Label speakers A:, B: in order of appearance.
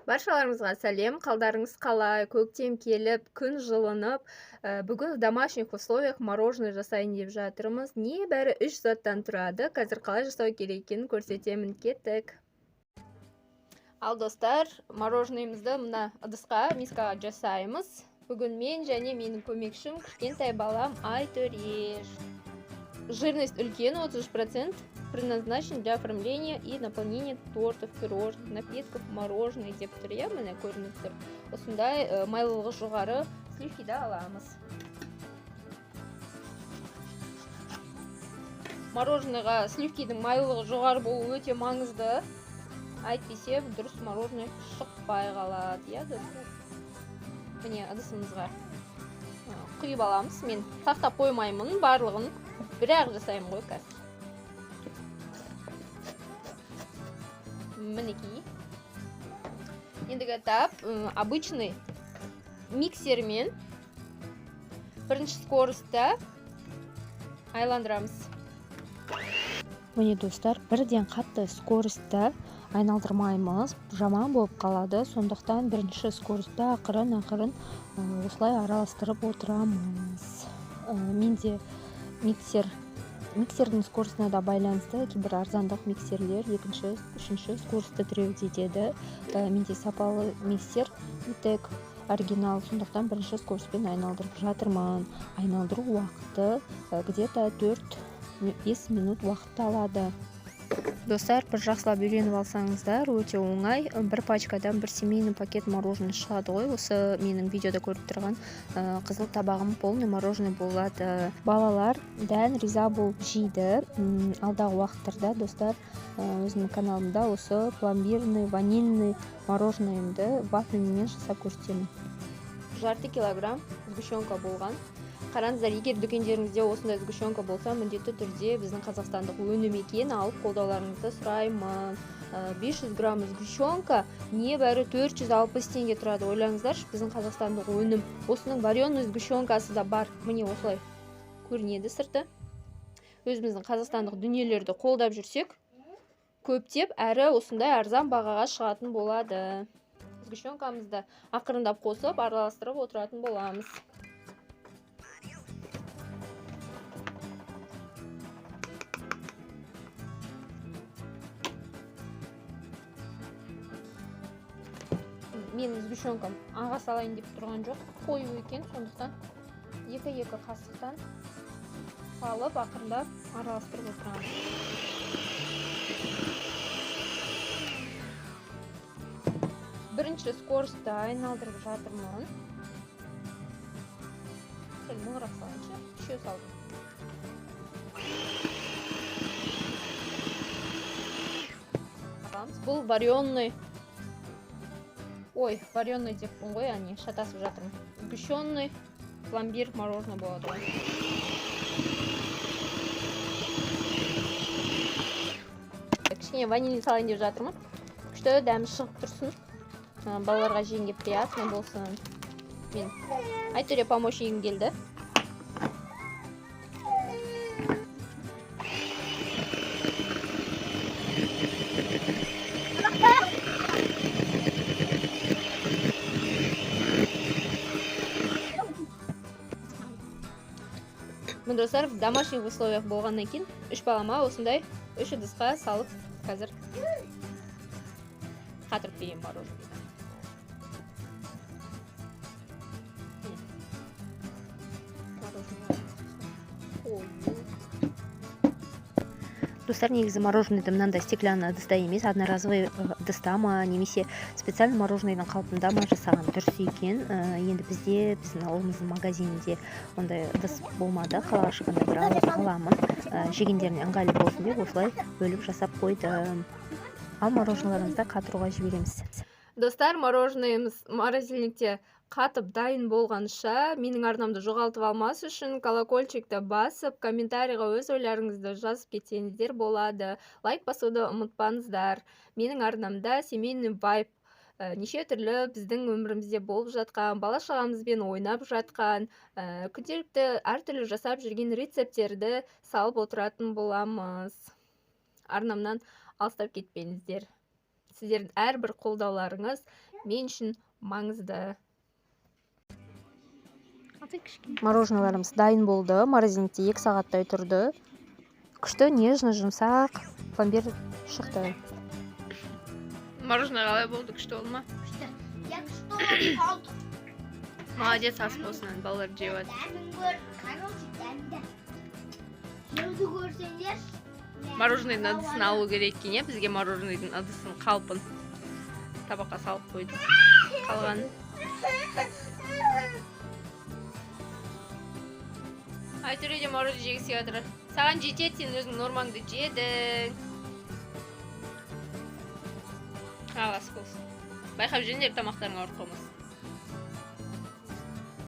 A: Баршаларыңызға сәлем, қалдарыңыз қалай, көктем келіп, күн жылынып, бүгін в домашних условиях мороженое жасайын деп жатырмыз. Небәрі 3 заттан тұрады. Қазір қалай жасау керек екенін көрсетемін, кеттік. Ал достар, мороженойымызды мына ыдысқа, мискаға жасаймыз. Бүгін мен және менің көмекшім кішкентай балам Айтөреш. Жирность үлкен 33%. Предназначен для оформления и наполнения тортов, пирожных, напитков, мороженое деп тұр, иә, міне көрініп тұр. Осындай майлылығы жоғары сливкиді аламыз. Мороженыйға сливкидің майлылығы жоғары болуы өте маңызды. Әйтпесе дұрыс мороженое шықпай қалады, иә, достар. Міне ыдысымызға құйып аламыз. Мен тақтап қоймаймын, барлығын бір-ақ жасаймын ғой қазір. Мінекей. Ендігі этап обычный миксермен бірінші скоростьта айландырамыз.
B: Міне достар, бірден қатты скоростьта айналдырмаймыз, жаман болып қалады. Сондықтан бірінші скоростьта ақырын осылай араластырып отырамыз. Менде миксердің скоростына да байланысты, кейбір арзандық миксерлер екінші, үшінші скоростьта тіреуд етеді. Менде сапалы миксер Витек оригинал, сондықтан бірінші скоростьпен айналдырып жатырмын. Айналдыру уақыты где-то 4-5 минут уақыт алады. Достар, бір жақсылап үйреніп алсаңыздар, өте оңай. Бір пачкадан бір семейный пакет мороженое шығады ғой. Осы менің видеода көріп тұрған қызыл табағым полный мороженое болады. Балалар дән риза болып жейді. Алдағы уақыттарда достар, өзімнің каналымда осы пломбирный, ванильный мороженыйымды вафельмен жасап көрсетемін.
A: Жарты килограмм сгущенка болған. Қараңыздар, егер дүкендеріңізде осындай сгущенка болса, міндетті түрде біздің қазақстандық өнім екенін алып қолдауларыңызды сұраймын. 500 грамм сгущенка небәрі 460 теңге тұрады. Ойлаңыздаршы, біздің қазақстандық өнім. Осының вареный сгущенкасы да бар. Міне осылай көрінеді сырты. Өзіміздің қазақстандық дүниелерді қолдап жүрсек, көптеп әрі осындай арзан бағаға шығатын болады. Сгущенкамызды ақырындап қосып, араластырып отыратын боламыз. Менің сгущенкам аға салайын деп тұрған жоқ, қою екен, сондықтан екі қасықтан салып ақырындап араластырып отырамыз. Бірінші скоростьта айналдырып жатырмын. Сәл молырақ салайыншы, үшеу салдым. Бұл вареный. Ой, вареный деппін ғой, әне шатасып жатырмын. Сгущенный пломбир мороженое болады ғой. Кішкене ваниль салайын деп жатырмын. Күшті дәмі шығып тұрсын. Балаларға жеңге приятный болсын. Мен Айтөре помощнигім келді. Мен достар, в домашних условиях болғаннан кейін 3 балама осындай 3 ыдысқа салып, қазір қатырып берем мороженое.
B: Достар, негізі мороженойды мынандай стеклянный ыдыста емес, одноразовый ыдыста ма, немесе специальный мороженойдың қалпында ма жасаған дұрыс екен. Енді біздің ауылымыздың магазинінде ондай ыдыс болмады. Қалаға шыққанда бір аламын. Жегендеріне ыңғайлы болсын деп осылай бөліп жасап қойдым. Ал мороженойларымызды қатыруға жібереміз.
A: Достар, мороженыйымыз морозильникте қатып дайын болғанша, менің арнамды жоғалтып алмас үшін колокольчикті басып, комментарийға өз ойларыңызды жазып кетсеңіздер болады. Лайк басуды ұмытпаңыздар. Менің арнамда семейный вайб неше түрлі біздің өмірімізде болып жатқан, бала-шағамызбен ойнап жатқан, күнделікті әртүрлі жасап жүрген рецепттерді салып отыратын боламыз. Арнамнан алыстап кетпеңіздер. Сіздердің әрбір қолдауларыңыз мен үшін маңызды.
B: Мороженаларымыз дайын болды. Морозильникте 2 сағаттай тұрды. Күшті, нежный, жұмсақ пломбир шықты.
A: Мороженое қалай болды, күшті болды ма? Молодец, ас болсын, балалар жеп жатыр. Мороженыйдың ыдысын алу керек екен, иә? Бізге мороженыйдың ыдысын қалпын табаққа салып қойды. Қалған. Айтөреде мороженое жегісі келіп жатыр. Саған жетеді, сен өзің нормаңды жедің. Ағасы болсын. Байқап жүріңдер, тамақтарың ауырып қалмасын.